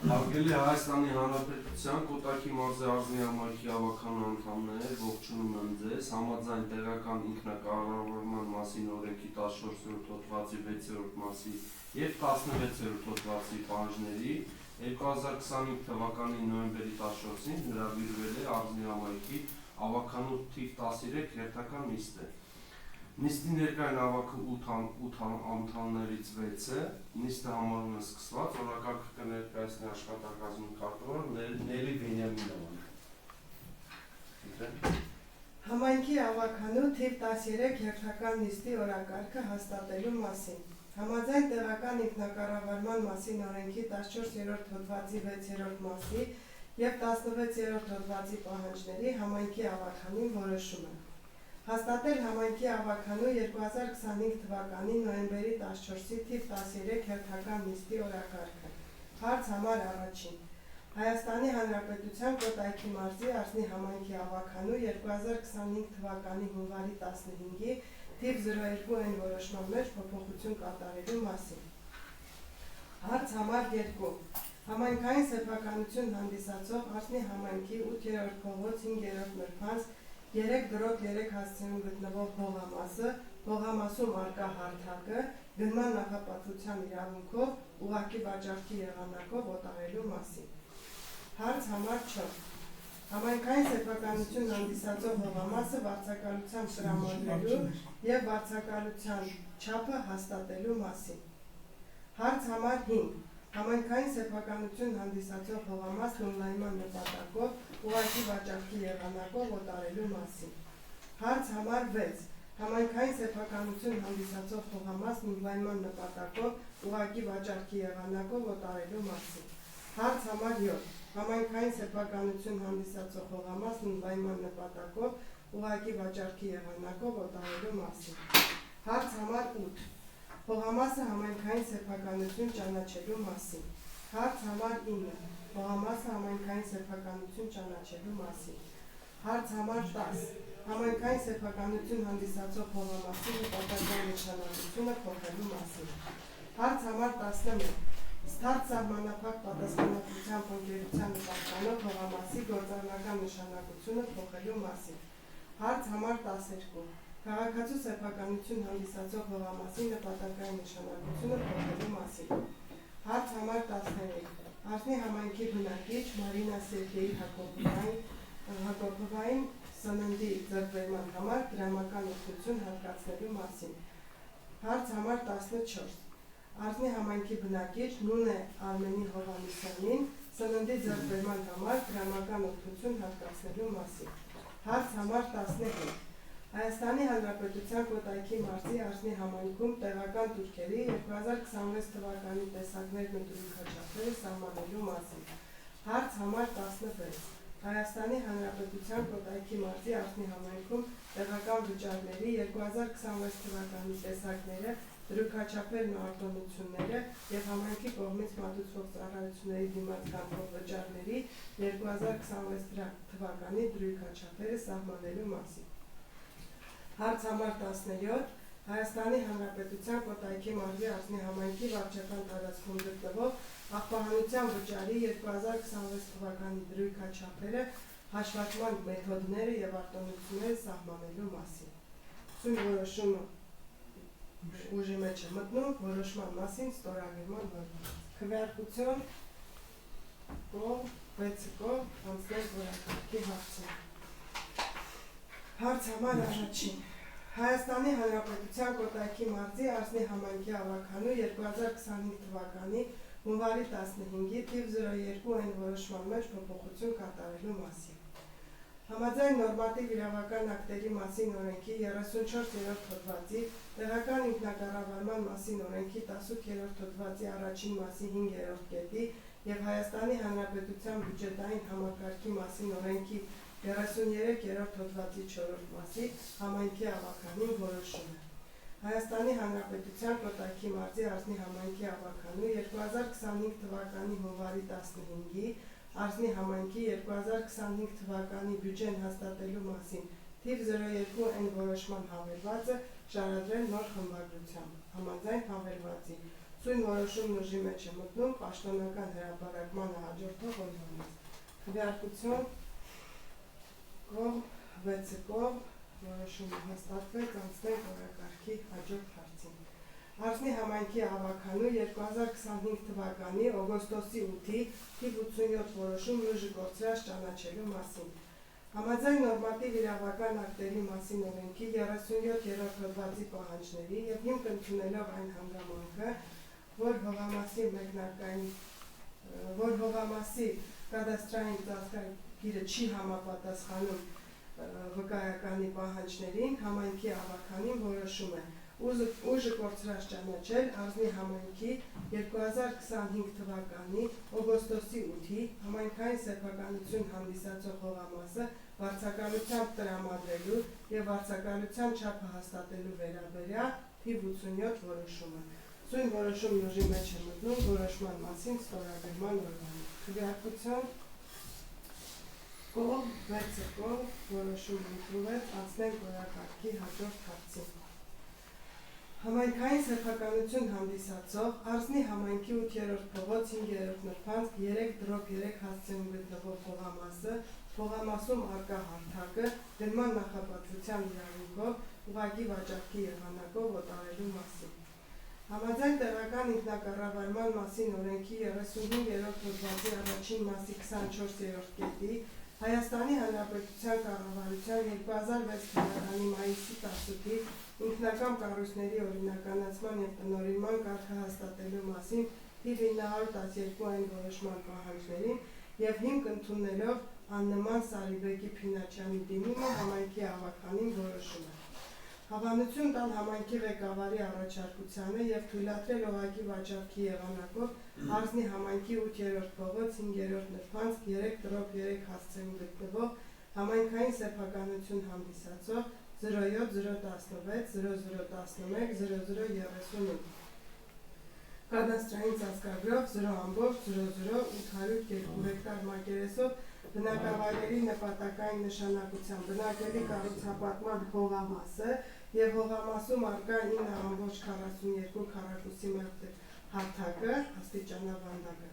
Հարգելի Հայաստանի Հանրապետության Կոտայքի մարզի ազգի համայնքի ավականու անդամներ, ողջունում եմ ձեզ, համաձայն տեղական ինքնակառավարման մասին օրենքի 14-րդ հոդվածի 6-րդ մասի և 16-րդ հոդվածի պահանջների 2025 թվականի նոյեմբերի 14-ին հրավիրվել է ազգի համայնքի ավականու թիվ 13 հերթական նիստը։ Նիստի ներկա են ավագ 8 անդամներից 6-ը, նիստը համարվում է սկսված, օրակարգը կներկայացնի աշխատակազմի քարտուղար Նելի Բենյամինովան։ Համայնքի ավականու թիվ 13 հերթական նիստի օրակարգը հաստատելու մասին։ Համաձայն տեղական ինքնակառավարման մասին օրենքի 14-րդ հոդվածի 6-րդ մասի և 16-րդ հոդվածի պահանջների համայնքի ավականին որոշում է հաստատել համայնքի ավականու 2025 թվականի նոյեմբերի 14-ի թիվ 13 հերթական նիստի օրակարգը։ Հարց համար առաջին։ Հայաստանի Հանրապետության Կոտայքի մարզի Արսնի համայնքի ավականու 2025 թվականի հունվարի 15-ի թիվ 02-ն որոշման մեջ փոփոխություն կատարելու մասին։ Հարց համար 2։ Համայնքային սեփականություն հանդիսացող Արսնի համայնքի 8-րդ փողոց 5-րդ նրբանց 3/3 հասցեում գտնվող հողամասը, հողամասում առկա հարթակը գնման նախապատվության իրավունքով ուղղակի վաճառքի եղանակով օտարելու մասին։ Հարց համար 4։ Համայնքային սեփականություն հանդիսացող հողամասը վարձակալությամբ տրամադրելու և վարձակալության չափը հաստատելու մասին։ Հարց համար 5։ Համայնքային սեփականություն հանդիսացող հողամասն օնլայնման նպատակով ուղղակի վաճառքի եղանակով օտարելու մասին։ Հարց համար 6։ Համայնքային սեփականություն հանդիսացող հողամասն օնլայնման նպատակով ուղղակի վաճառքի եղանակով օտարելու մասին։ Հարց համար 7։ Համայնքային սեփականություն հանդիսացող հողամասն օնլայնման նպատակով ուղղակի վաճառքի եղանակով օտարելու մասին։ Հարց համար 8։ Հողամասը համայնքային սեփականություն ճանաչելու մասին։ Հարց համար 9։ Հողամասը համայնքային սեփականություն ճանաչելու մասին։ Հարց համար 10։ Համայնքային սեփականություն հանդիսացող հողամասի նպատակային նշանակությունը փոխելու մասին։ Հարց համար 11։ Ստարտ սահմանափակ պատասխանատվությամբ ընկերության նպատականով հողամասի գործառնական նշանակությունը փոխելու մասին։ Հարց համար 12։ Քաղաքացու սեփականություն հանդիսացող հողամասի նպատակային նշանակությունը փոխելու մասին։ Հարց համար 13։ Արսնի համայնքի բնակիչ Մարինա Սերգեյ Հակոբովային սննդի ձեռքբերման համար դրամական օգնություն հատկացնելու մասին։ Հարց համար 14։ Արսնի համայնքի բնակիչ Նունե Արմենի Հովհաննիսյանին սննդի ձեռքբերման համար դրամական օգնություն հատկացնելու մասին։ Հարց համար 15։ Հայաստանի Հանրապետության Կոտայքի մարզի Արսնի համայնքում տեղական տուրքերի 2026 թվականի տեսակներն ու դրույքաչափերը սահմանելու մասին։ Հարց համար 16։ Հայաստանի Հանրապետության Կոտայքի մարզի Արսնի համայնքում տեղական վճարների 2026 թվականի տեսակները, դրույքաչափերն ու արտոնությունները և համայնքի կողմից մատուցվող ծառայությունների դիմաց կանխող վճարների 2026 թվականի դրույքաչափերը սահմանելու մասին։ Հարց համար 17։ Հայաստանի Հանրապետության Կոտայքի մարզի Արսնի համայնքի վարչական տարածքում գտնվող աղբահանության վճարի 2026 թվականի դրույքաչափերը, հաշվարկման մեթոդները և արտոնությունները սահմանելու մասին։ Սույն որոշումը ուժի մեջ է մտնում, որոշման մասին ստորագրման որոշում։ Քվեարկություն կողմ, 6 կողմ, անցնել որակարգի հարցը։ Հարց համար առաջին։ Հայաստանի Հանրապետության Կոտայքի մարզի Արսնի համայնքի ավականու 2025 թվականի հունվարի 15-ի թիվ 02-ն որոշման մեջ փոփոխություն կատարելու մասին։ Համաձայն նորմատիվ իրավական ակտերի մասին օրենքի 34-րդ հոդվածի, տեղական ինքնակառավարման մասին օրենքի 18-րդ հոդվածի առաջին մասի 5-րդ կետի և Հայաստանի Հանրապետության բյուջետային համակարգի մասին օրենքի 33-րդ հոդվածի 4-րդ մասի համայնքի ավականին որոշում է Հայաստանի Հանրապետության Կոտայքի մարզի Արսնի համայնքի ավականու 2025 թվականի հունվարի 15-ի Արսնի համայնքի 2025 թվականի բյուջեն հաստատելու մասին թիվ 02N որոշման հավելվածը շարադրել նոր խմբագրությամբ, համաձայն հավելվածի։ Սույն որոշումն ուժի մեջ է մտնում պաշտոնական հրապարակմանը հաջորդող օրվանից։ Քվեարկություն կողմ 6 կողմ որոշումը հաստատվեց, անցնենք օրակարգի հաջորդ հարցին։ Արզնի համայնքի ավականու 2025 թվականի օգոստոսի 8-ի թիվ 87 որոշում ուժի կորցրած ճանաչելու մասին։ Համաձայն նորմատիվ իրավական ակտերի մասին օրենքի 37-րդ հոդվածի պահանջների եւ հիմք ընդունելով այն հանգամանքը, որ հողամասի կադաստրային ծածկագիրը չի համապատասխանում վկայականի պահանջներին, համայնքի ավականին որոշում է ուժը կորցրած ճանաչել Արզնի համայնքի 2025 թվականի օգոստոսի 8-ի համայնքային սեփականություն հանդիսացող հողամասը վարձակալությամբ տրամադրելու եւ վարձակալության չափը հաստատելու վերաբերյալ թիվ 87 որոշումը։ Սույն որոշումն ուժի մեջ է մտնում որոշման մասին ստորագրման օրվանից։ Քվեարկություն կողմ 6 կողմ որոշում ընդունվեց, անցնենք օրակարգի հաջորդ հարցին։ Համայնքային սեփականություն հանդիսացող Արզնի համայնքի 8-րդ փողոց 5-րդ նրբանցք 3/3 հասցեում գտնվող հողամասը, հողամասում առկա հարթակը դրման նախապատվության իրավունքով ուղղակի վաճառքի եղանակով օտարելու մասին։ Համաձայն տեղական ինքնակառավարման մասին օրենքի 35-րդ հոդվածի առաջին մասի 24-րդ կետի Հայաստանի Հանրապետության կառավարության 2006 թվականի մայիսի 10-ի ինքնական կառույցների օրինականացման եւ տնօրինման կարգը հաստատելու մասին թիվ 912 այն որոշման պահանջներին եւ հիմք ընդունելով աննման Սարիբեկի Փինաչյանի դիմումը համայնքի ավականին որոշում է։ Հավանություն տալ համայնքի ղեկավարի առաջարկությանը եւ թույլատրել օղակի վաճառքի եղանակով Արզնի համայնքի 8-րդ փողոց 5-րդ նրբանցք 3/3 հասցեում գտնվող համայնքային սեփականություն հանդիսացող 07016 0011 0038 կադաստրային ծածկագրով 0.00802 հեկտար մակերեսով բնակավայրերի նպատակային նշանակության բնակելի կառուցապատման հողամասը եւ հողամասում առկա 9.42 քառակուսի մետր հարթակը աստիճանավանդակը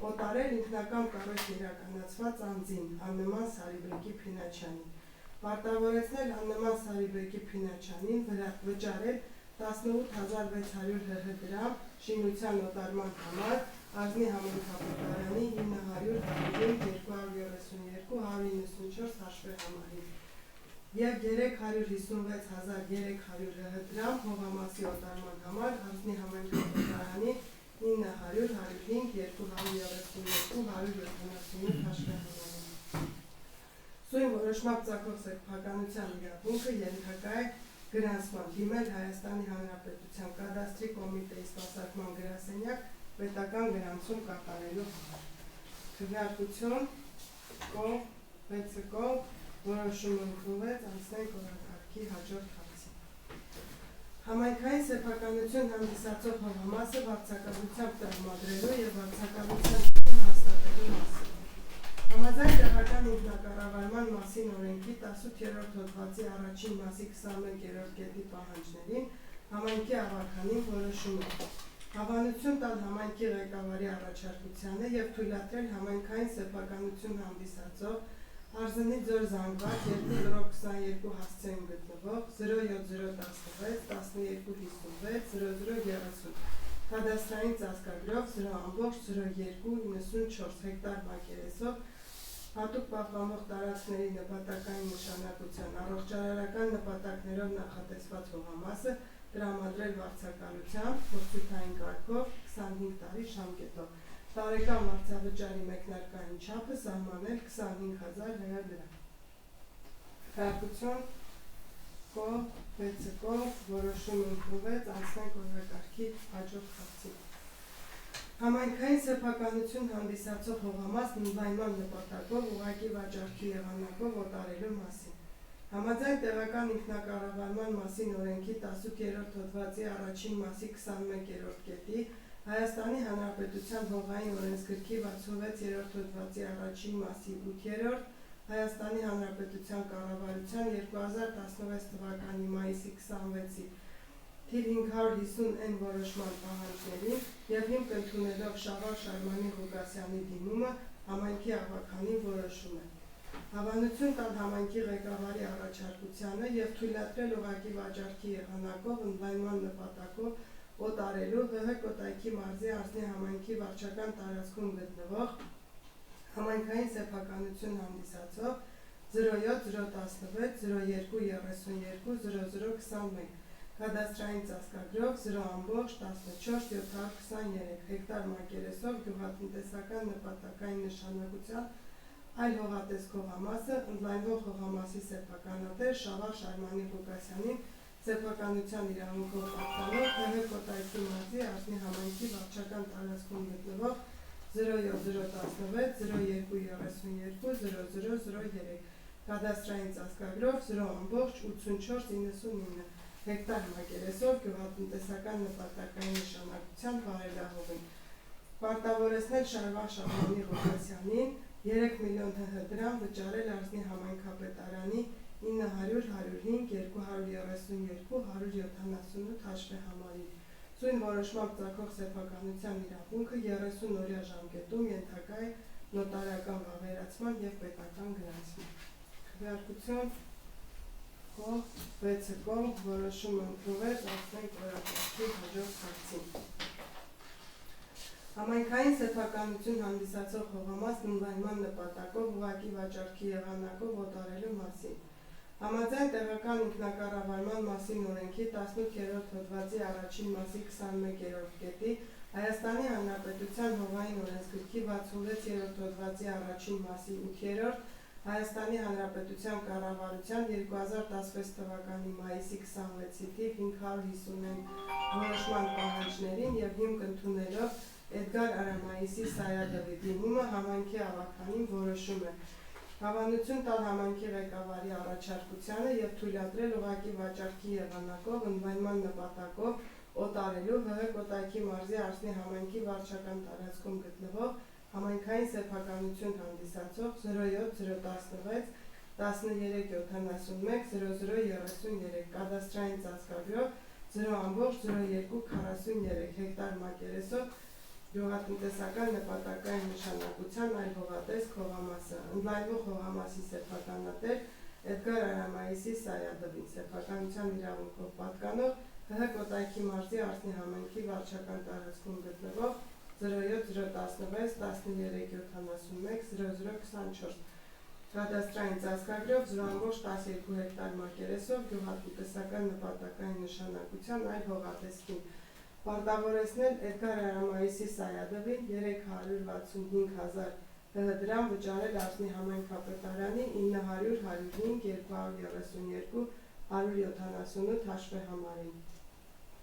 օտարել ինքնական կառույց իրականացված անձին աննման Սարիբեկի Փինաչյանին, պարտավորեցնել աննման Սարիբեկի Փինաչյանին վճարել 18600 հհ դրամ շինության օտարման համար Արզնի համայնքապետարանի 900-232-194 հաշվեհամարին եւ 356300 հհ դրամ հողամասի օտարման համար Արզնի համայնքապետարանի 900-532-132-175 հաշվեհամարին։ Սույն որոշմամբ ծագող սեփականության իրավունքը ենթակա է գրանցման դիմել Հայաստանի Հանրապետության կադաստրի կոմիտեի սպասարկման գրասենյակ պետական գրանցում կատարելու համար։ Քվեարկություն կողմ 6 կողմ որոշումը ընդունվեց, անցնենք օրակարգի հաջորդ հարցին։ Համայնքային սեփականություն հանդիսացող հողամասը վարձակալությամբ տրամադրելու եւ վարձակալության չափը հաստատելու մասին։ Համաձայն տեղական ինքնակառավարման մասին օրենքի 18-րդ հոդվածի առաջին մասի 21-րդ կետի պահանջներին համայնքի ավականին որոշում է հավանություն տալ համայնքի ղեկավարի առաջարկությանը եւ թույլատրել համայնքային սեփականություն հանդիսացող Արզնի ձոր զանգված 2/22 հասցեում գտնվող 07016 1256 0030 կադաստրային ծածկագրով 0.0294 հեկտար մակերեսով հատուկ պահպանող տարածքների նպատակային նշանակության առողջարարական նպատակներով նախատեսված հողամասը տրամադրել վարձակալությամբ փոխթութային կարգով 25 տարի ժամկետով տարեկան վարձավճարի մեկնարկային չափը սահմանել 25000 դրամ։ Քվեարկություն կողմ 6 կողմ որոշում ընդունվեց, անցնենք օրակարգի հաջորդ հարցին։ Համայնքային սեփականություն հանդիսացող հողամասն ընդլայնման նպատակով ուղղակի վաճառքի եղանակով օտարելու մասին։ Համաձայն տեղական ինքնակառավարման մասին օրենքի 18-րդ հոդվածի առաջին մասի 21-րդ կետի Հայաստանի Հանրապետության հողային օրենսգրքի 66-րդ հոդվածի առաջին մասի 8-րդ Հայաստանի Հանրապետության կառավարության 2016 թվականի մայիսի 26-ի թիվ 550N որոշման պահանջներին և հիմք ընդունելով Շավարժ Արմանի Ղուկասյանի դիմումը համայնքի ավականին որոշում է հավանություն տալ համայնքի ղեկավարի առաջարկությանը և թույլատրել ուղղակի վաճառքի եղանակով ընդլայնման նպատակով օտարելու ՀՀ Կոտայքի մարզի Արսնի համայնքի վարչական տարածքում գտնվող համայնքային սեփականություն հանդիսացող 07-016-02-32-0021 կադաստրային ծածկագրով 0.14723 հեկտար մակերեսով գյուղատնտեսական նպատակային նշանակության այլ հողատեսքով համասը ընդլայնվող հողամասի սեփականատեր Շավարժ Արմանի Ղուկասյանին սեփականության իրավունքով պատկանող ՀՀ Կոտայքի մարզի Արսնի համայնքի վարչական տարածքում գտնվող 07-016-02-32-0003 կադաստրային ծածկագրով 0.8499 հեկտար մակերեսով գյուղատնտեսական նպատակային նշանակության վարելահողին պարտավորեցնել Շավարժ Արմանի Ղուկասյանին 3 միլիոն ՀՀ դրամ վճարել Արսնի համայնքապետարանի 900-532-132-178 հաշվեհամարին Սույն որոշմամբ ծագող սեփականության իրավունքը 30 օրյա ժամկետում ենթակա է նոտարական վավերացման և պետական գրանցման։ Քվեարկություն կողմ 6 կողմ որոշումը ընդունվեց անցնենք օրակարգի հաջորդ հարցին։ Համայնքային սեփականություն հանդիսացող հողամասն ընդլայնման նպատակով ուղղակի վաճառքի եղանակով օտարելու մասին։ Համաձայն տեղական ինքնակառավարման մասին օրենքի 18-րդ հոդվածի առաջին մասի 21-րդ կետի Հայաստանի Հանրապետության հողային օրենսգրքի 66-րդ հոդվածի առաջին մասի 8-րդ Հայաստանի Հանրապետության կառավարության 2016 թվականի մայիսի 26-ի թիվ 550-N որոշման պահանջներին և հիմք ընդունելով Էդգար Արամայիսի Սայադովի դիմումը համայնքի ավականին որոշում է հավանություն տալ համայնքի ղեկավարի առաջարկությանը և թույլատրել ուղղակի վաճառքի եղանակով ընդլայնման նպատակով օտարելու ՀՀ Կոտայքի մարզի Արսնի համայնքի վարչական տարածքում գտնվող համայնքային սեփականություն հանդիսացող 07-016-1371-0033 կադաստրային ծածկագրով 0.0243 հեկտար մակերեսով գյուղատնտեսական նպատակային նշանակության այլ հողատեսք հողամասը ընդլայնվող հողամասի սեփականատեր Էդգար Արամայիսի Սայադովին սեփականության իրավունքով պատկանող ՀՀ Կոտայքի մարզի Արսնի համայնքի վարչական տարածքում գտնվող 07-016-1371-0024 կադաստրային ծածկագրով 0.12 հեկտար մակերեսով գյուղատնտեսական նպատակային նշանակության այլ հողատեսքին պարտավորեցնել Էդգար Արամայիսի Սայադովին 365,000 ՀՀ դրամ վճարել Արսնի համայնքապետարանի 900-532-178 հաշվեհամարին։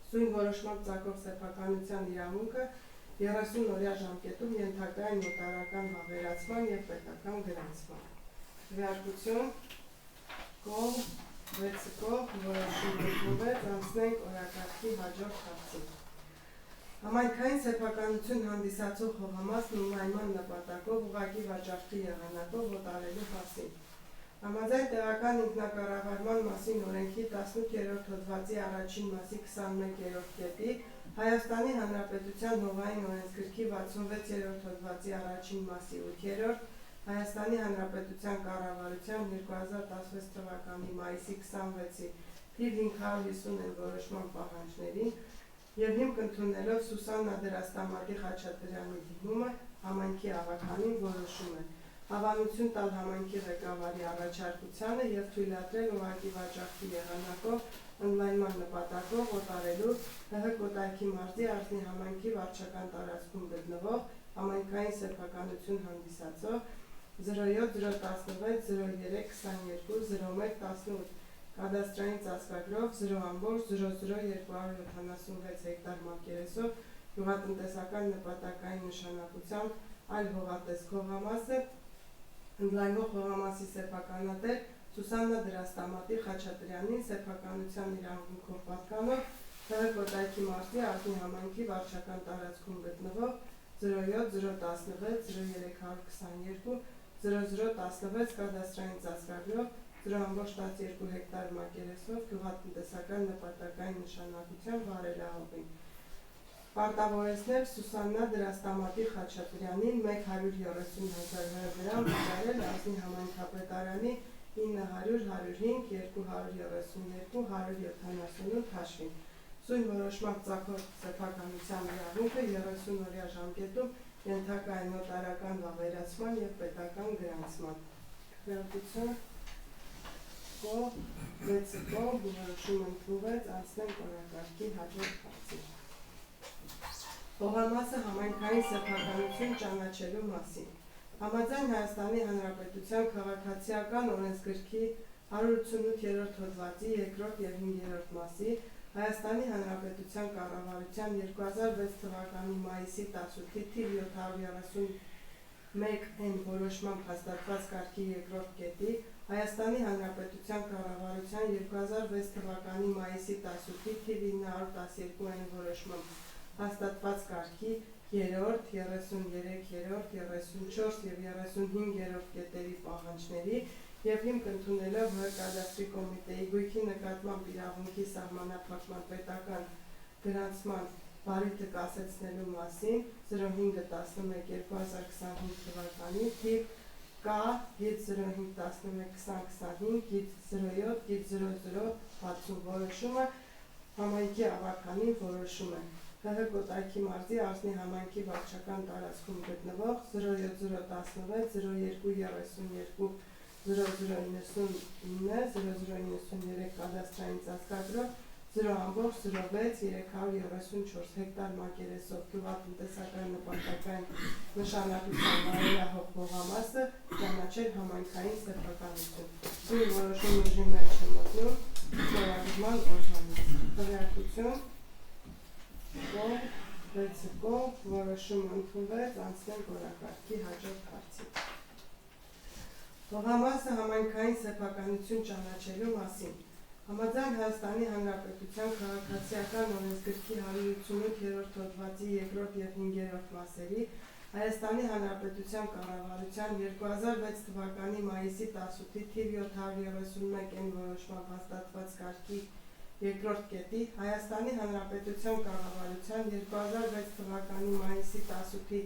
Սույն որոշմամբ ծագող սեփականության իրավունքը 30 օրյա ժամկետում ենթակա է նոտարական վավերացման և պետական գրանցման։ Քվեարկություն կողմ 6 կողմ որոշում ընդունվեց անցնենք օրակարգի հաջորդ հարցին։ Համայնքային սեփականություն հանդիսացող հողամասն ընդլայնման նպատակով ուղղակի վաճառքի եղանակով օտարելու մասին։ Համաձայն տեղական ինքնակառավարման մասին օրենքի 18-րդ հոդվածի առաջին մասի 21-րդ կետի Հայաստանի Հանրապետության հողային օրենսգրքի 66-րդ հոդվածի առաջին մասի 8-րդ Հայաստանի Հանրապետության կառավարության 2016 թվականի մայիսի 26-ի թիվ 550-N որոշման պահանջներին և հիմք ընդունելով Սուսաննա Դրաստամատի Խաչատրյանի դիմումը համայնքի ավականին որոշում է հավանություն տալ համայնքի ղեկավարի առաջարկությանը և թույլատրել ուղղակի վաճառքի եղանակով ընդլայնման նպատակով օտարելու ՀՀ Կոտայքի մարզի Արսնի համայնքի վարչական տարածքում գտնվող համայնքային սեփականություն հանդիսացող 07-016-03-22-01-18 կադաստրային ծածկագրով 0.00276 հեկտար մակերեսով գյուղատնտեսական նպատակային նշանակությամբ այլ հողատեսք հողամասը ընդլայնվող հողամասի սեփականատեր Սուսաննա Դրաստամատի Խաչատրյանին սեփականության իրավունքով պատկանող ՀՀ Կոտայքի մարզի Արսնի համայնքի վարչական տարածքում գտնվող 07-016-0322-0016 կադաստրային ծածկագրով 0.12 հեկտար մակերեսով գյուղատնտեսական նպատակային նշանակության վարելահողին։ Պարտավորեցնել Սուսաննա Դրաստամատի Խաչատրյանին 130,000 դրամ վճարել Ազնի համայնքապետարանի 900-105-232-178 հաշվին։ Սույն որոշմամբ ծագող սեփականության իրավունքը 30 օրյա ժամկետում ենթակա է նոտարական վավերացման և պետական գրանցման։ Քվեարկություն կողմ 6 կողմ որոշում ընդունվեց անցնել օրակարգի հաջորդ հարցին։ Հողամասը համայնքային սեփականություն ճանաչելու մասին։ Համաձայն Հայաստանի Հանրապետության քաղաքացիական օրենսգրքի 188-րդ հոդվածի 2-րդ և 5-րդ մասի Հայաստանի Հանրապետության կառավարության 2006 թվականի մայիսի 18-ի թիվ 731-N որոշմամբ հաստատված կարգի 2-րդ կետի, Հայաստանի Հանրապետության կառավարության 2006 թվականի մայիսի 18-ի թիվ 912-N որոշմամբ հաստատված կարգի 3-րդ, 33-րդ, 34 և 35-րդ կետերի պահանջների և հիմք ընդունելով ՀՀ կադաստրի կոմիտեի գույքի նկատմամբ իրավունքի սահմանափակման պետական գրանցման բարիքը կասեցնելու մասին 05-11-2025 թվականի թիվ K/11-2025-07-0060 որոշումը համայնքի ավականին որոշում է ՀՀ Կոտայքի մարզի Ազնի համայնքի վարչական տարածքում գտնվող 002-16-032-0099-0093 կադաստրային ծածկագրով 0.06-334 հեկտար մակերեսով գյուղատնտեսական նպատակային նշանակության վարելահող հողամասը ճանաչել համայնքային սեփականություն։ Սույն որոշում ուժի մեջ է մտնում ստորագրման օրվանից։ Քվեարկություն կողմ 6 կողմ որոշում ընդունվեց անցնել օրակարգի հաջորդ հարցին։ Հողամասը համայնքային սեփականություն ճանաչելու մասին։ Համաձայն Հայաստանի Հանրապետության քաղաքացիական օրենսգրքի 188-րդ հոդվածի 2-րդ և 5-րդ մասերի Հայաստանի Հանրապետության կառավարության 2006 թվականի մայիսի 18-ի թիվ 731-N որոշմամբ հաստատված կարգի 2-րդ կետի Հայաստանի Հանրապետության կառավարության 2006 թվականի մայիսի 18-ի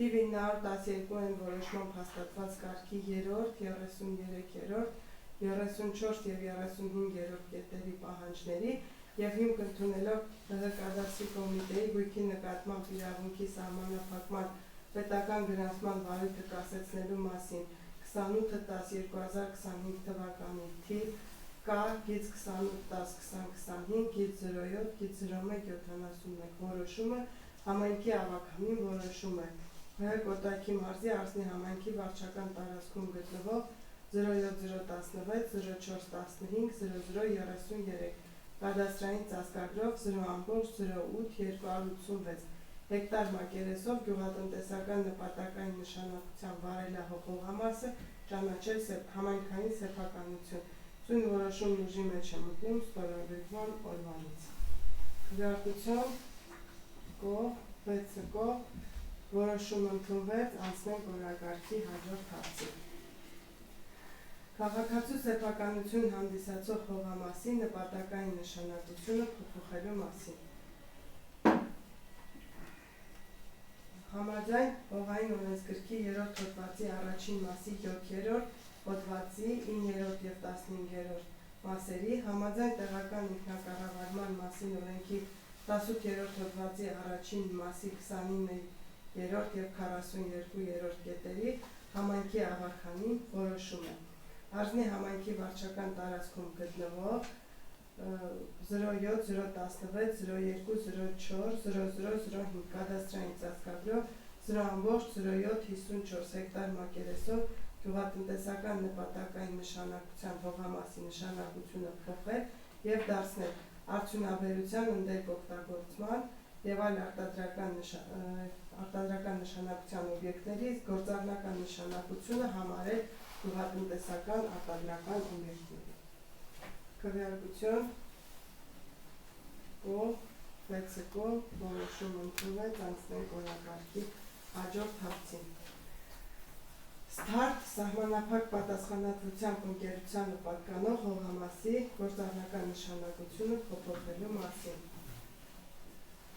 թիվ 912-N որոշմամբ հաստատված կարգի 3-րդ, 33-րդ, 34 և 35-րդ կետերի պահանջների և հիմք ընդունելով ՀՀ կադաստրի կոմիտեի գույքի նկատմամբ իրավունքի սահմանափակման պետական գրանցման բարիքը կասեցնելու մասին 28-10-2025 թվականի թիվ K/28-10-2025-07-01-71 որոշումը համայնքի ավականին որոշում է ՀՀ Կոտայքի մարզի Ազնի համայնքի վարչական տարածքում գտնվող 07016-0415-0033 կադաստրային ծածկագրով 0.08-286 հեկտար մակերեսով գյուղատնտեսական նպատակային նշանակության վարելահող հողամասը ճանաչել համայնքային սեփականություն։ Սույն որոշումն ուժի մեջ է մտնում ստորագրման օրվանից։ Քվեարկություն կողմ 6 կողմ որոշում ընդունվեց անցնել օրակարգի հաջորդ հարցին։ Քաղաքացու սեփականություն հանդիսացող հողամասի նպատակային նշանակությունը փոփոխելու մասին։ Համաձայն հողային օրենսգրքի 3-րդ հոդվածի առաջին մասի 7-րդ հոդվածի 9-րդ և 15-րդ մասերի համաձայն տեղական ինքնակառավարման մասին օրենքի 18-րդ հոդվածի առաջին մասի 29-րդ և 42-րդ կետերի համայնքի ավականին որոշում է Ազնի համայնքի վարչական տարածքում գտնվող 07-016-02-04-0005 կադաստրային ծածկագրով 0.0754 հեկտար մակերեսով գյուղատնտեսական նպատակային նշանակության հողամասի նշանակությունը փոխել և դարձնել արդյունաբերության ընդերք օգտագործման և այլ արտադրական նշանակության օբյեկտների գործառնական նշանակությունը համարել գյուղատնտեսական արտադրական օբյեկտների։ Քվեարկություն կողմ 6 կողմ որոշում ընդունվեց անցնել օրակարգի հաջորդ հարցին։ Ստարտ սահմանափակ պատասխանատվությամբ ընկերությանը պատկանող հողամասի գործառնական նշանակությունը փոփոխելու մասին։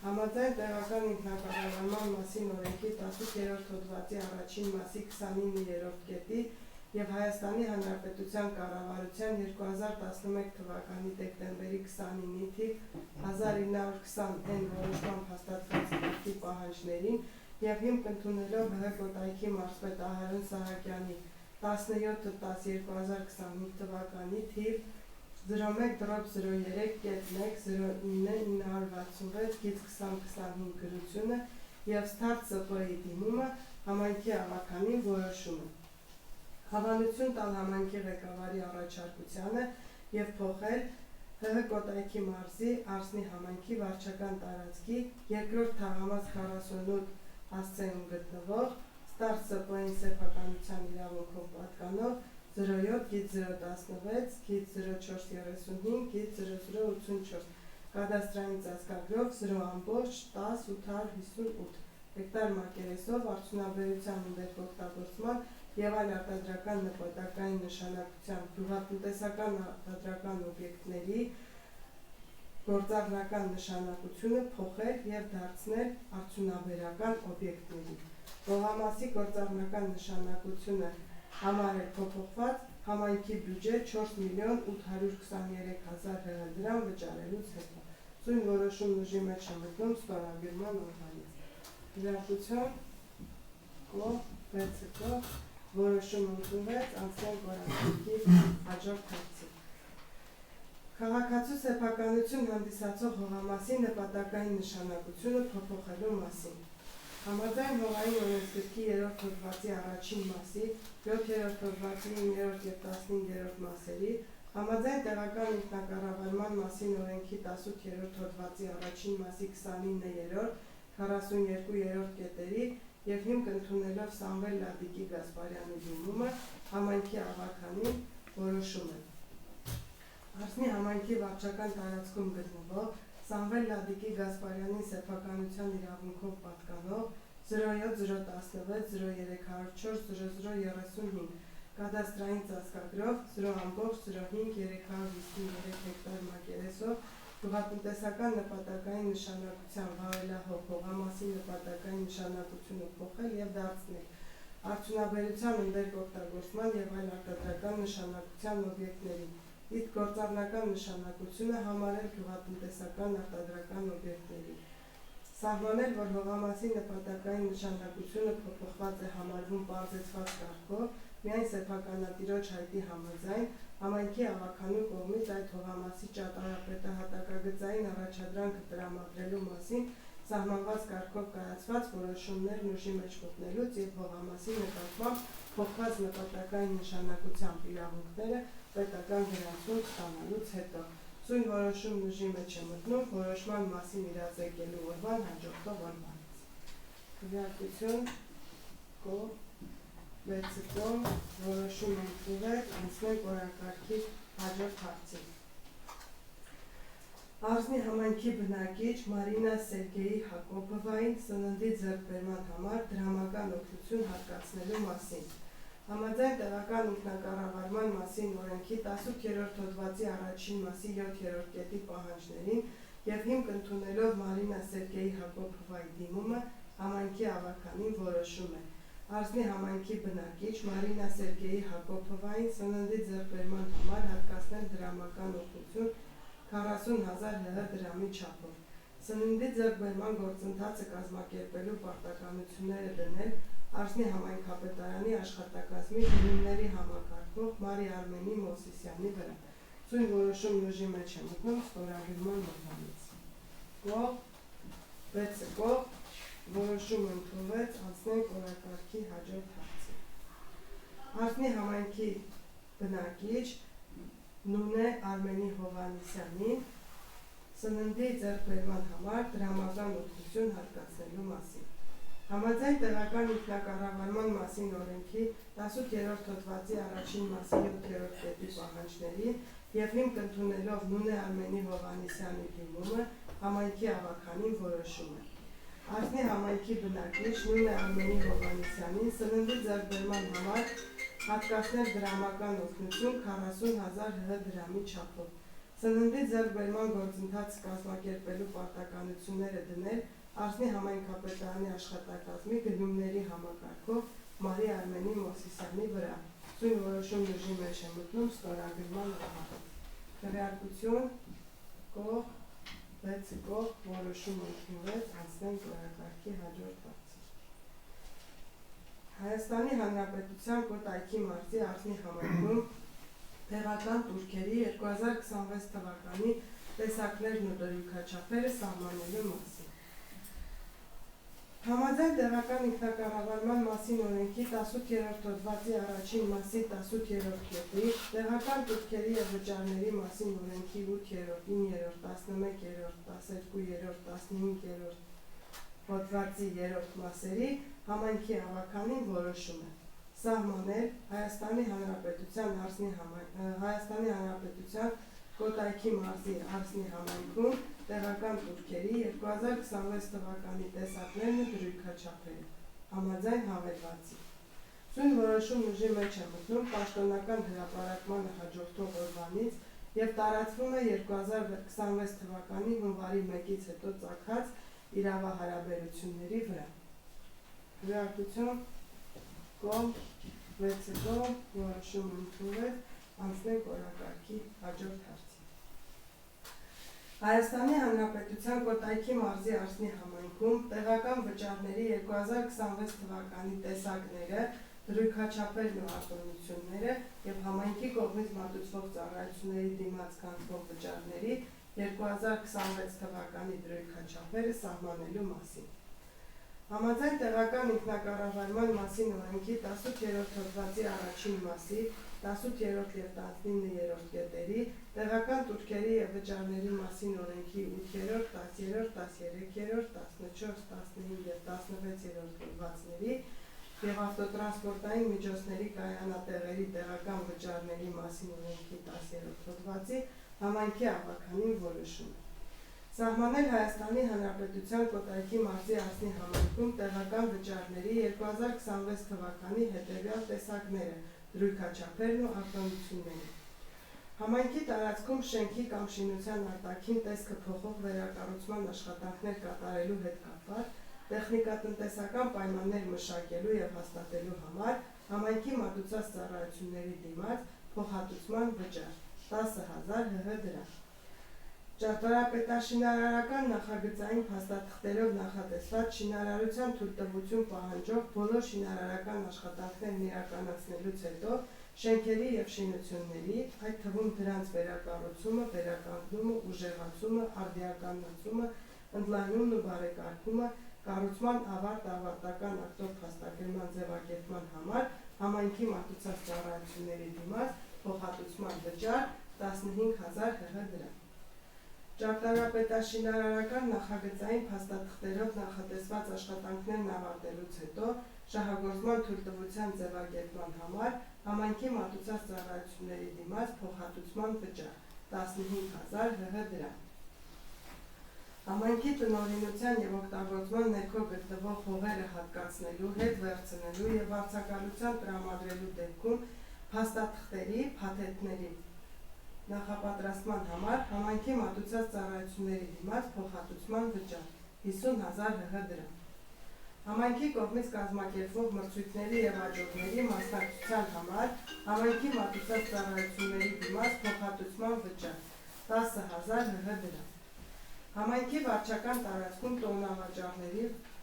Համաձայն տեղական ինքնակառավարման մասին օրենքի 18-րդ հոդվածի առաջին մասի 29-րդ կետի և Հայաստանի Հանրապետության կառավարության 2011 թվականի դեկտեմբերի 29-ի թիվ 1920N որոշմամբ հաստատված ակտի պահանջներին և հիմք ընդունելով ՀՀ Կոտայքի մարզպետ Ահարոն Սահակյանի 17-10-2025 թվականի թիվ 01-03-1-09-966-2025 գրությունը և Ստարտ ՍՊ-ի դիմումը համայնքի ավականին որոշում է հավանություն տալ համայնքի ղեկավարի առաջարկությանը և փոխել ՀՀ Կոտայքի մարզի Արսնի համայնքի վարչական տարածքի երկրորդ թաղամաս 48 հասցեում գտնվող Ստարտ ՍՊ-ին սեփականության իրավունքով պատկանող 07-016-0435-0084 կադաստրային ծածկագրով 0.10-858 հեկտար մակերեսով արդյունաբերության ընդերկօգտագործման և այլ արտադրական նպատակային նշանակությամբ գյուղատնտեսական արտադրական օբյեկտների գործառնական նշանակությունը փոխել և դարձնել արդյունաբերական օբյեկտների։ Հողամասի գործառնական նշանակությունը համարել փոփոխված համայնքի բյուջե 4.823.000 դրամ վճարելուց հետո։ Սույն որոշումն ուժի մեջ է մտնում ստորագրման օրվանից։ Գրակություն որոշում ընդունվեց, անցնենք օրակարգի հաջորդ հարցի։ Քաղաքացու սեփականություն հանդիսացող հողամասի նպատակային նշանակությունը փոփոխելու մասին։ Համաձայն հողային օրենսգրքի 3-րդ հոդվածի առաջին մասի, 7-րդ հոդվածի 9-րդ և 15-րդ մասերի, համաձայն տեղական ինքնակառավարման մասին օրենքի 18-րդ հոդվածի առաջին մասի 29-րդ, 42-րդ կետերի և հիմք ընդունելով Սամվել Լադիկի Գասպարյանի դիմումը համայնքի ավականին որոշում է Արսնի համայնքի վարչական տարածքում գտնվող Սամվել Լադիկի Գասպարյանին սեփականության իրավունքով պատկանող 07-016-0304-0035 կադաստրային ծածկագրով 0.05-353 հեկտար մակերեսով գյուղատնտեսական նպատակային նշանակության վավերահող հողամասի նպատակային նշանակությունը փոխել և դարձնել արդյունաբերության ընդերկօգտագործման և այլ արտադրական նշանակության օբյեկտների իսկ գործառնական նշանակությունը համարել գյուղատնտեսական արտադրական օբյեկտների։ Սահմանել, որ հողամասի նպատակային նշանակությունը փոփոխված է համարվում պարզեցված կարգով, միայն սեփականատիրոջ հայտի համաձայն համայնքի ավականու կողմից այդ հողամասի ճարտարապետը հատակագծային առաջադրանքը տրամադրելու մասին սահմանված կարգով կայացված որոշումներն ուժի մեջ մտնելուց և հողամասի նկատմամբ փոխված նպատակային նշանակությամբ իրավունքները պետական գրանցում ստանալուց հետո սույն որոշումն ուժի մեջ է մտնում որոշման մասին իրազեկելու օրվան հաջորդող օրվանից։ Քվեարկություն որոշում ընդունվեց, անցնենք օրակարգի հաջորդ հարցին։ Արսնի համայնքի բնակիչ Մարինա Սերգեյի Հակոբովային սննդի ձեռքբերման համար դրամական օգնություն հատկացնելու մասին։ Համաձայն տեղական ինքնակառավարման մասին օրենքի 18-րդ հոդվածի առաջին մասի 7-րդ կետի պահանջներին և հիմք ընդունելով Մարինա Սերգեյի Հակոբովայի դիմումը համայնքի ավականին որոշում է Արսնի համայնքի բնակիչ Մարինա Սերգեյի Հակոբովային սննդի ձեռքբերման համար հատկացնել դրամական օգնություն 40,000 ՀՀ դրամի չափով։ Սննդի ձեռքբերման գործընթացը կազմակերպելու պարտականությունները դնել Արսնի համայնքապետարանի աշխատակազմի գնումների համակարգող Մարի Արմենի Մովսիսյանի վրա։ Սույն որոշումն ուժի մեջ է մտնում ստորագրման օրվանից։ Որոշում ընդունվեց, անցնենք օրակարգի հաջորդ հարցի։ Արսնի համայնքի բնակիչ Նունե Արմենի Հովհաննիսյանին սննդի ձեռքբերման համար դրամական օգնություն հատկացնելու մասին։ Համաձայն տեղական ինքնակառավարման մասին օրենքի 18-րդ հոդվածի առաջին մասի 7-րդ կետի պահանջներին և հիմք ընդունելով Նունե Արմենի Հովհաննիսյանի դիմումը համայնքի ավականին որոշում է Արսնի համայնքի բնակիչ նույն Արմենի Հովհաննիսյանին սննդի ձեռքբերման համար հատկացնել դրամական օգնություն 40,000 հ դրամի չափով։ Սննդի ձեռքբերման գործընթացը կազմակերպելու պարտականությունները դնել Արսնի համայնքապետարանի աշխատակազմի գնումների համակարգով Մարի Արմենի Մովսիսյանի վրա։ Սույն որոշումն ուժի մեջ է մտնում ստորագրման առահասարակ։ Քվեարկություն կողմ 6 կողմ որոշում ընդունվեց, անցնենք օրակարգի հաջորդ հարցը։ Հայաստանի Հանրապետության Կոտայքի մարզի Արսնի համայնքում տեղական տուրքերի 2026 թվականի տեսակներն ու դրույքաչափերը սահմանելու մասին։ Համաձայն տեղական ինքնակառավարման մասին օրենքի 18-րդ հոդվածի առաջին մասի 18-րդ կետի, տեղական տուրքերի և վճարների մասին օրենքի 8-րդ, 9-րդ, 11-րդ, 12-րդ, 15-րդ հոդվածի 3-րդ մասերի համայնքի ավականին որոշում է սահմանել Հայաստանի Հանրապետության Կոտայքի մարզի Արսնի համայնքում տեղական տուրքերի 2026 թվականի տեսակներն ու դրույքաչափերը համաձայն հավելվածի։ Սույն որոշումն ուժի մեջ է մտնում պաշտոնական հրապարակմանը հաջորդող օրվանից և տարածվում է 2026 թվականի հունվարի 1-ից հետո ծագած իրավահարաբերությունների վրա։ Քվեարկություն կողմ 6 կողմ որոշում ընդունվեց, անցնենք օրակարգի հաջորդ հարցի։ Հայաստանի Հանրապետության Կոտայքի մարզի Արսնի համայնքում տեղական վճարների 2026 թվականի տեսակները, դրույքաչափերն ու արտոնությունները և համայնքի կողմից մատուցվող ծառայությունների դիմաց կանցնող վճարների 2026 թվականի դրույքաչափերը սահմանելու մասին։ Համաձայն տեղական ինքնակառավարման մասին օրենքի 18-րդ հոդվածի առաջին մասի 18-րդ և 19-րդ կետերի, տեղական տուրքերի և վճարների մասին օրենքի 8-րդ, 10-րդ, 13-րդ, 14, 15 և 16-րդ հոդվածների և ավտոտրանսպորտային միջոցների կայանատեղերի տեղական վճարների մասին օրենքի 10-րդ հոդվածի համայնքի ավականին որոշում է սահմանել Հայաստանի Հանրապետության Կոտայքի մարզի Արսնի համայնքում տեղական վճարների 2026 թվականի հետևյալ տեսակները, դրույքաչափերն ու արտոնությունները։ Համայնքի տարածքում շենքի կամ շինության արտաքին տեսքը փոխող վերակառուցման աշխատանքներ կատարելու հետ կապված տեխնիկատնտեսական պայմաններ մշակելու և հաստատելու համար համայնքի մատուցած ծառայությունների դիմաց փոխհատուցման վճար 10,000 հ դրամ։ Ճարտարապետաշինարարական նախագծային փաստաթղթերով նախատեսված շինարարության թույլտվություն պահանջող բոլոր շինարարական աշխատանքներն իրականացնելուց հետո շենքերի և շինությունների, այդ թվում դրանց վերակառուցումը, վերականգնումը, ուժեղացումը, արդիականացումը, ընդլայնումն ու բարեկարգումը, կառուցման ավարտական ակտով փաստագրման ձևակերպման համար համայնքի մատուցած ծառայությունների դիմաց փոխհատուցման վճար 15,000 հ դրամ։ Ճարտարապետաշինարարական նախագծային փաստաթղթերով նախատեսված աշխատանքներն ավարտելուց հետո շահագործման թույլտվության ձևակերպման համար համայնքի մատուցած ծառայությունների դիմաց փոխհատուցման վճար 15,000 հ դրամ։ Համայնքի տնօրինության և օգտագործման ներքո գտնվող հողերը հատկացնելու, հետ վերցնելու և վարձակալության տրամադրելու դեպքում փաստաթղթերի, փաթեթների նախապատրաստման համար համայնքի մատուցած ծառայությունների դիմաց փոխհատուցման վճար 50,000 հ դրամ։ Համայնքի կողմից կազմակերպվող մրցույթների և աջողների մասնակցության համար համայնքի մատուցած ծառայությունների դիմաց փոխհատուցման վճար 10,000 հ դրամ։ Համայնքի վարչական տարածքում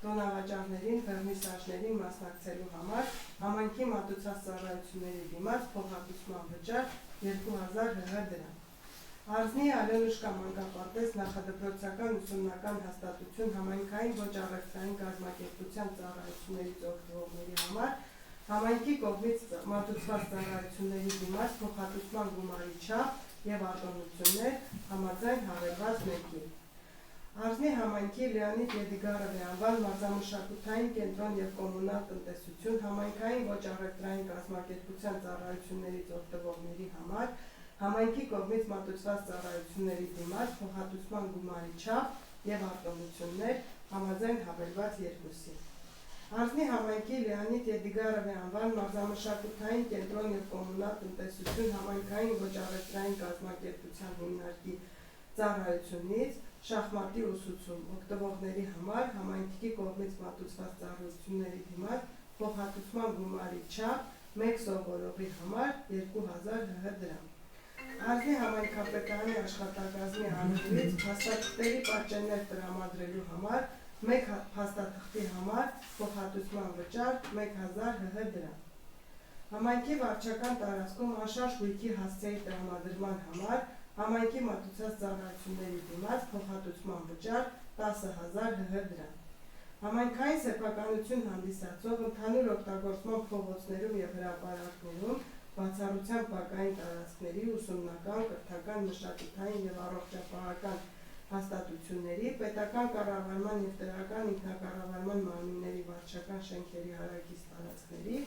տոնավաճառներին, վերնիսաժներին մասնակցելու համար համայնքի մատուցած ծառայությունների դիմաց փոխհատուցման վճար 2,000 հ դրամ։ Արսնի Ալենուշկա մանկապարտեզ նախադպրոցական ուսումնական հաստատություն համայնքային ոչ առևտրային կազմակերպության ծառայություններից օգտվողների համար համայնքի կողմից մատուցված ծառայությունների դիմաց փոխհատուցման գումարի չափ և արտոնություններ համաձայն հավելված մեկի։ Արսնի համայնքի Լեոնիդ Եդիգարովի անվան մարզամշակութային կենտրոն և կոմունալ տնտեսություն համայնքային ոչ առևտրային կազմակերպության ծառայություններից օգտվողների համար համայնքի կողմից մատուցված ծառայությունների դիմաց փոխհատուցման գումարի չափ և արտոնություններ համաձայն հավելված 2-ի։ Արզնի համայնքի Լեոնիդ Եդիգարովի անվան մարզամշակութային կենտրոն և կոմունալ տնտեսություն համայնքային ոչ առևտրային կազմակերպության հիմնարկի ծառայությունից շախմատի ուսուցում օգտվողների համար համայնքի կողմից մատուցված ծառայությունների դիմաց փոխհատուցման գումարի չափ 1 սովորողի համար 2000 ՀՀ դրամ։ Արզնի համայնքապետարանի աշխատակազմի անունից փաստաթղթերի պատճեններ տրամադրելու համար 1 փաստաթղթի համար փոխհատուցման վճար 1000 ՀՀ դրամ։ Համայնքի վարչական տարածքում անշարժ գույքի հասցեի տրամադրման համար համայնքի մատուցած ծառայությունների դիմաց փոխհատուցման վճար 10000 ՀՀ դրամ։ Համայնքային սեփականություն հանդիսացող ընդհանուր օգտագործման փողոցներում և հրապարակներում բացառությամբ բակային տարածքների, ուսումնական, կրթական, մշակութային և առողջապահական հաստատությունների, պետական կառավարման և տեղական ինքնակառավարման մարմինների վարչական շենքերի հարակից տարածքների,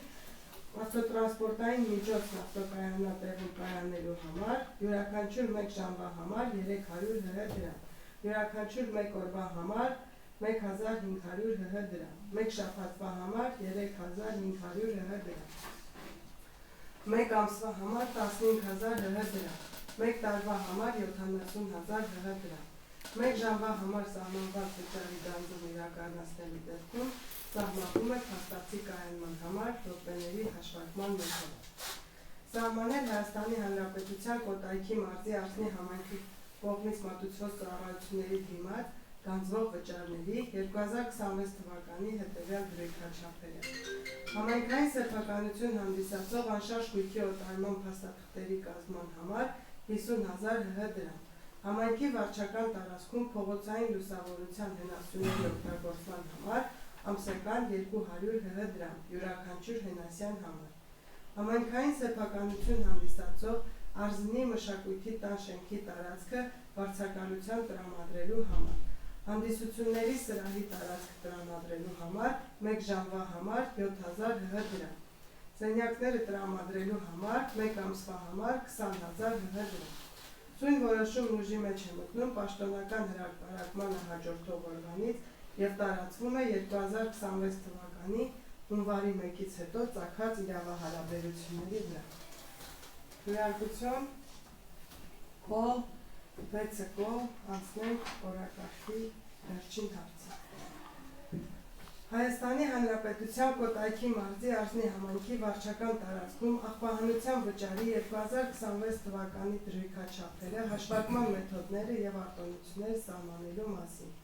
ավտոտրանսպորտային միջոց ավտոկայանատեղում կայանելու համար, յուրաքանչյուր 1 ժամվա համար 300 ՀՀ դրամ, յուրաքանչյուր 1 օրվա համար 1500 ՀՀ դրամ, 1 շաբաթվա համար 3500 ՀՀ դրամ, 1 ամսվա համար 15000 ՀՀ դրամ, 1 տարվա համար 70000 ՀՀ դրամ, 1 ժամվա համար սահմանված վճարի գանձում իրականացնելու դեպքում սահմանվում է փաստացի կայանման համար րոպեների հաշվարկման մեթոդ։ Սահմանել Հայաստանի Հանրապետության Կոտայքի մարզի Արզնի համայնքի կողմից մատուցված ծառայությունների դիմաց գանձվող վճարների 2026 թվականի հետևյալ դրույքաչափերը։ Համայնքային սեփականություն հանդիսացող անշարժ գույքի օտարման փաստաթղթերի կազմման համար 50000 ՀՀ դրամ։ Համայնքի վարչական տարածքում փողոցային լուսավորության հենասյուների օգտագործման համար ամսական 200 ՀՀ դրամ, յուրաքանչյուր հենասյան համար։ Համայնքային սեփականություն հանդիսացող Արզնի մշակույթի տան շենքի տարածքը վարձակալության տրամադրելու համար։ Հանդիսությունների սրահի տարածք տրամադրելու համար 1 ժամվա համար 7000 ՀՀ դրամ։ Սենյակները տրամադրելու համար 1 ամսվա համար 20000 ՀՀ դրամ։ Սույն որոշումն ուժի մեջ է մտնում պաշտոնական հրապարակմանը հաջորդող օրվանից և տարածվում է 2026 թվականի հունվարի 1-ից հետո ծագած իրավահարաբերությունների վրա։ Հրարկություն կոլ 6 կոլ անցնենք օրակարգի վերջին հարցը։ Հայաստանի Հանրապետության Կոտայքի մարզի Արզնի համայնքի վարչական տարածքում աղբահանության վճարի 2026 թվականի դրույքաչափերը, հաշվարկման մեթոդները և արտոնությունները սահմանելու մասին։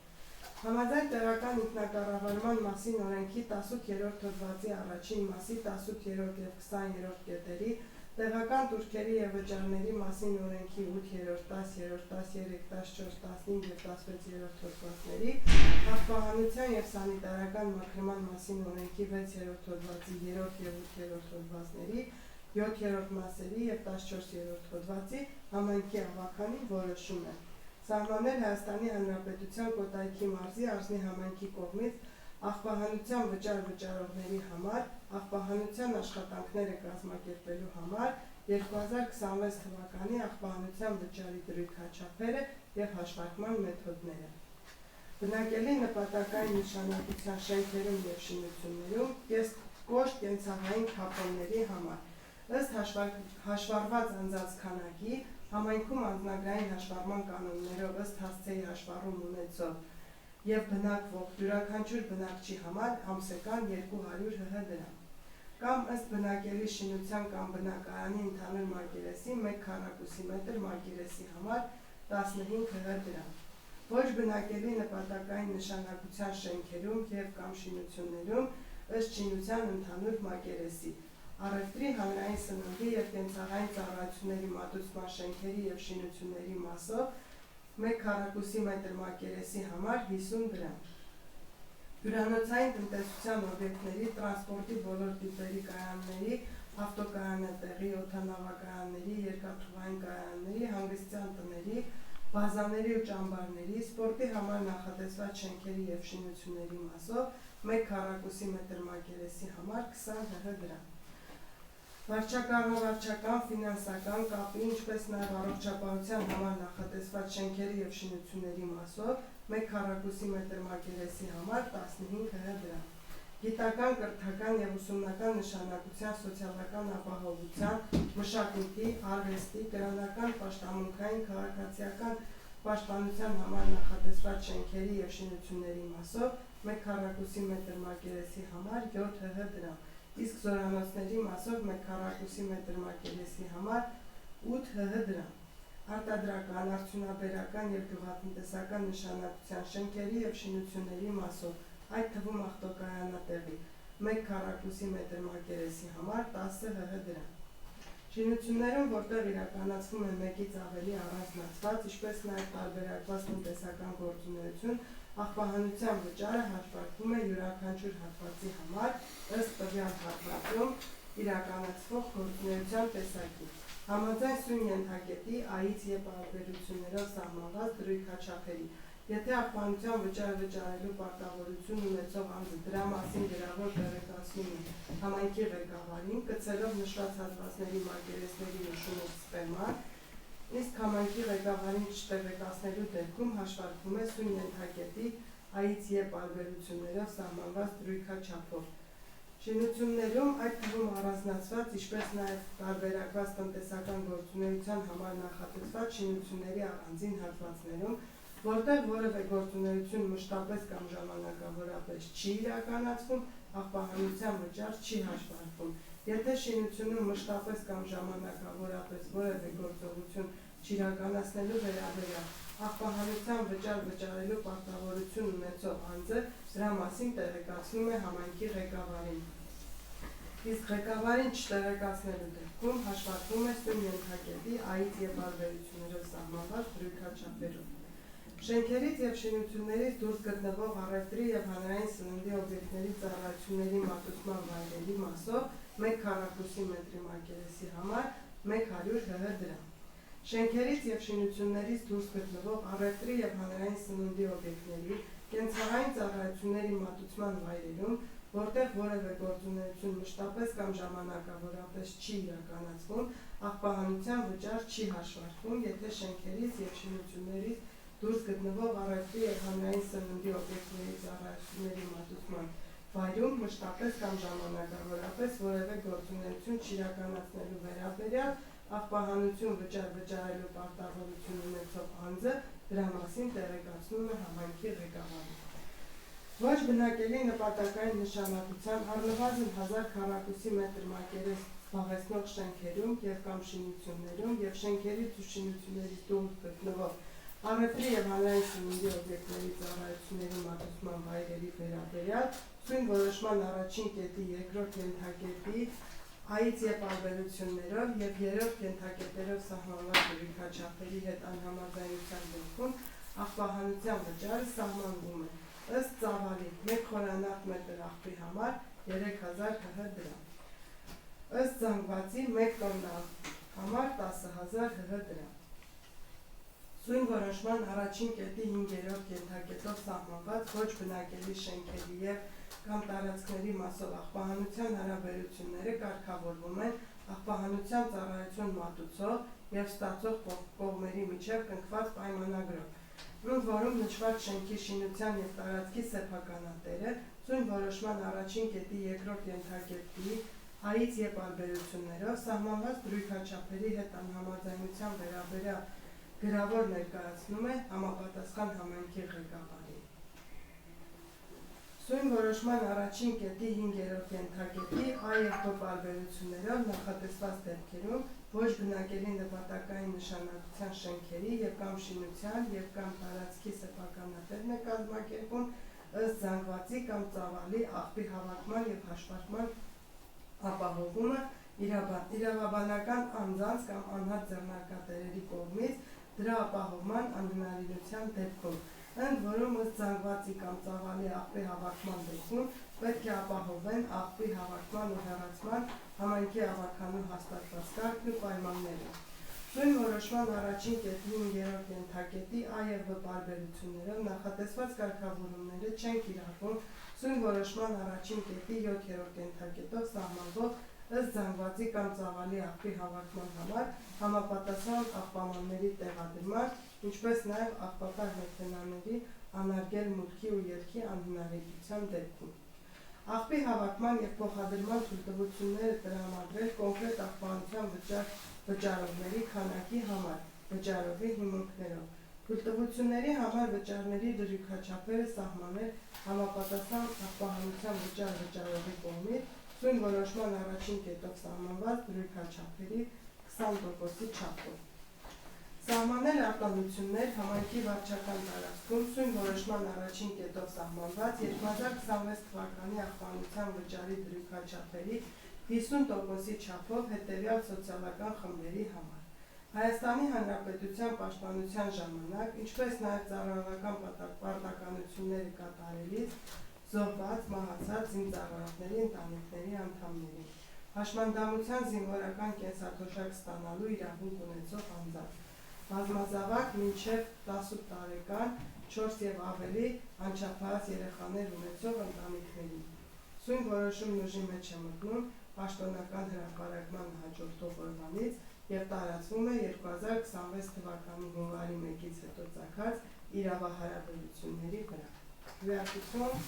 Համաձայն տեղական ինքնակառավարման մասին օրենքի 18-րդ հոդվածի առաջին մասի 18-րդ և 20-րդ կետերի, տեղական տուրքերի և վճարների մասին օրենքի 8-րդ, 10-րդ, 13, 14, 15 և 16-րդ հոդվածների, աղբահանության և սանիտարական մաքրման մասին օրենքի 6-րդ հոդվածի 3 և 8-րդ հոդվածների, 7-րդ մասերի և 14-րդ հոդվածի համայնքի ավականին որոշում է սահմանել Հայաստանի Հանրապետության Կոտայքի մարզի Արզնի համայնքի կողմից աղբահանության վճար վճարողների համար աղբահանության աշխատանքները կազմակերպելու համար 2026 թվականի աղբահանության վճարի դրույքաչափերը և հաշվարկման մեթոդները։ Բնակելի նպատակային նշանակության շենքերում և շինություններում կոշտ կենցաղային թափոնների համար ըստ հաշվառված անձանց քանակի համայնքում անձնագրային հաշվառման կանոններով ըստ հասցեի հաշվառում ունեցող և բնակվող յուրաքանչյուր բնակչի համար ամսական 200 ՀՀ դրամ կամ ըստ բնակելի շինության կամ բնակարանի ընդհանուր մակերեսի 1 քառակուսի մետր մակերեսի համար 15 ՀՀ դրամ։ Ոչ բնակելի նպատակային նշանակության շենքերում և կամ շինություններում ըստ շինության ընդհանուր մակերեսի առևտրի, հանրային սննդի և կենցաղային ծառայությունների մատուցման շենքերի և շինությունների մասով 1 քառակուսի մետր մակերեսի համար 50 դրամ։ Հյուրանոցային տնտեսության օբյեկտների, տրանսպորտի բոլոր տիպերի կայանների, ավտոկայանատեղի, օդանավակայանների, երկաթուղային կայանների, հանգստյան տների, բազաների ու ճամբարների, սպորտի համար նախատեսված շենքերի և շինությունների մասով 1 քառակուսի մետր մակերեսի համար 20 ՀՀ դրամ։ Վարչակազմավարչական, ֆինանսական, կապի, ինչպես նաև առողջապահության համար նախատեսված շենքերի և շինությունների մասով 1 քառակուսի մետր մակերեսի համար 15 ՀՀ դրամ։ Գիտական, կրթական և ուսումնական նշանակության սոցիալական ապահովության, մշակույթի, արվեստի, կրոնական, պաշտամունքային, քաղաքացիական պաշտպանության համար նախատեսված շենքերի և շինությունների մասով 1 քառակուսի մետր մակերեսի համար 7 ՀՀ դրամ, իսկ զորանոցների մասով 1 քառակուսի մետր մակերեսի համար 8 ՀՀ դրամ։ Արտադրական, արդյունաբերական և գյուղատնտեսական նշանակության շենքերի և շինությունների մասով, այդ թվում աղտոտարանատեղի 1 քառակուսի մետր մակերեսի համար 10 ՀՀ դրամ։ Շինություններում, որտեղ իրականացվում է մեկից ավելի առանձնացված, ինչպես նաև տարբերակված տնտեսական գործունեություն, աղբահանության վճարը հաշվարկվում է յուրաքանչյուր հատվածի համար ըստ տվյալ հատվածում իրականացվող գործունեության տեսակի։ Համաձայն սույն ենթակետի այից և տարբերություններով սահմանված դրույքաչափերի, եթե աղբահանության վճարը վճարելու պարտավորություն ունեցող անձը դրա մասին գրավոր տեղեկացնում է համայնքի ղեկավարին, կցելով նշված հատվածների մակերեսների նշումը սխեման, իսկ համայնքի ղեկավարին չտեղեկացնելու դեպքում հաշվարկվում է սույն ենթակետի այից և տարբերություններով սահմանված դրույքաչափով։ Շինություններում, այդ թվում առանձնացված, ինչպես նաև տարբերակված տնտեսական գործունեության համար նախատեսված շինությունների առանձին հատվածներում, որտեղ որևէ գործունեություն մշտապես կամ ժամանակավորապես չի իրականացվում, աղբահանության վճար չի հաշվարկվում։ Եթե շինությունում մշտապես կամ ժամանակավորապես որևէ գործողություն չիրականացնելու վերաբերյալ աղբահանության վճար վճարելու պարտավորություն ունեցող անձը դրա մասին տեղեկացնում է համայնքի ղեկավարին, իսկ ղեկավարին չտեղեկացնելու դեպքում հաշվարկվում է սույն ենթակետի այից և տարբերություններով սահմանված դրույքաչափերով։ Շենքերից և շինություններից դուրս գտնվող առևտրի և հանրային սննդի օբյեկտների ծառայությունների մատուցման վայրերի մասով 1 քառակուսի մետրի մակերեսի համար 100 ՀՀ դրամ։ Շենքերից և շինություններից դուրս գտնվող առևտրի և հանրային սննդի օբյեկտների, կենցաղային ծառայությունների մատուցման վայրերում, որտեղ որևէ գործունեություն մշտապես կամ ժամանակավորապես չի իրականացվում, աղբահանության վճար չի հաշվարկվում, եթե շենքերից և շինություններից դուրս գտնվող առևտրի և հանրային սննդի օբյեկտների ծառայությունների մատուցման վայրում մշտապես կամ ժամանակավորապես որևէ գործունեություն չիրականացնելու վերաբերյալ աղբահանություն վճար վճարելու պարտավորություն ունեցող անձը դրա մասին տեղեկացնում է համայնքի ղեկավարին։ Ոչ բնակելի նպատակային նշանակության առնվազն 1000 քառակուսի մետր մակերես զբաղեցնող շենքերում և կամ շինություններում և շենքերից ու շինություններից դուրս գտնվող առևտրի և հանրային սննդի օբյեկտների ծառայությունների մատուցման վայրերի վերաբերյալ սույն որոշման առաջին կետի երկրորդ ենթակետի այից և տարբերություններով և երրորդ ենթակետերով սահմանված դրույքաչափերի հետ անհամաձայնության դեպքում աղբահանության վճարը սահմանվում է ըստ ծավալի 1 խորանարդ մետր աղբի համար 3000 ՀՀ դրամ, ըստ զանգվածի 1 տոննա համար 10000 ՀՀ դրամ։ Սույն որոշման առաջին կետի 5-րդ ենթակետով սահմանված ոչ բնակելի շենքերի և կամ տարածքների մասով աղբահանության հարաբերությունները կարգավորվում են աղբահանության ծառայություն մատուցող և ստացող կողմերի միջև կնքված պայմանագրով, ընդ որում նշված շենքի շինության և տարածքի սեփականատերը սույն որոշման առաջին կետի երկրորդ ենթակետի այից և տարբերություններով սահմանված դրույքաչափերի հետ անհամաձայնության վերաբերյալ գրավոր ներկայացնում է համապատասխան համայնքի ղեկավարին։ Սույն որոշման առաջին կետի 5-րդ ենթակետի այ և B տարբերություններով նախատեսված դեպքերում ոչ բնակելի նպատակային նշանակության շենքերի և կամ շինության և կամ տարածքի սեփականատերն է կազմակերպում ըստ զանգվածի կամ ծավալի աղբի հավաքման և հաշվարկման ապահովումը իրավաբանական անձանց կամ անհատ ձեռնարկատերերի կողմից դրա ապահովման անհնարինության դեպքում, ընդ որում ըստ զանգվածի կամ ծավալի աղբի հավաքման դեպքում պետք է ապահովվեն աղբի հավաքման ու հեռացման համայնքի ավագանու հաստատված կարգն ու պայմանները։ Սույն որոշման առաջին կետի 5-րդ ենթակետի A և B տարբերություններով նախատեսված կարգավորումները չեն կիրառվում սույն որոշման առաջին կետի 7-րդ ենթակետով սահմանվող ըստ զանգվածի կամ ծավալի աղբի հավաքման համար համապատասխան աղբամանների տեղադրման, ինչպես նաև աղբատար մեքենաների անարգել մուտքի ու ելքի անհնարինության դեպքում։ Աղբի հավաքման և փոխադրման թույլտվությունները տրամադրել կոնկրետ աղբանության վճարողների քանակի համար վճարողի հիմունքներով։ Թույլտվությունների համար վճարների դրույքաչափերը սահմանել համապատասխան աղբահանության վճար վճարողի կողմից սույն որոշման առաջին կետով սահմանված դրույքաչափերի 20%-ի չափով։ Սահմանել արտոնություններ համայնքի վարչական տարածքում սույն որոշման առաջին կետով սահմանված 2026 թվականի աղբանության վճարի դրույքաչափերի 50%-ի չափով հետևյալ սոցիալական խմբերի համար։ Հայաստանի Հանրապետության պաշտպանության ժամանակ, ինչպես նաև ծառայողական պարտականությունները կատարելիս զոհված, մահացած զինծառայողների ընտանիքների անդամներին, հաշմանդամության զինվորական կենսաթոշակ ստանալու իրավունք ունեցող անձանց, բազմազավակ մինչև 18 տարեկան 4 և ավելի անչափահաս երեխաներ ունեցող ընտանիքներին։ Սույն որոշումն ուժի մեջ է մտնում պաշտոնական հրապարակման հաջորդող օրվանից և տարածվում է 2026 թվականի հունվարի 1-ից հետո ծագած իրավահարաբերությունների վրա։ Քվեարկություն,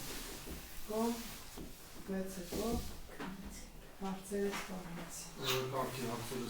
կողմ, 6 հարցերը սպառված։ Կարգի հարցեր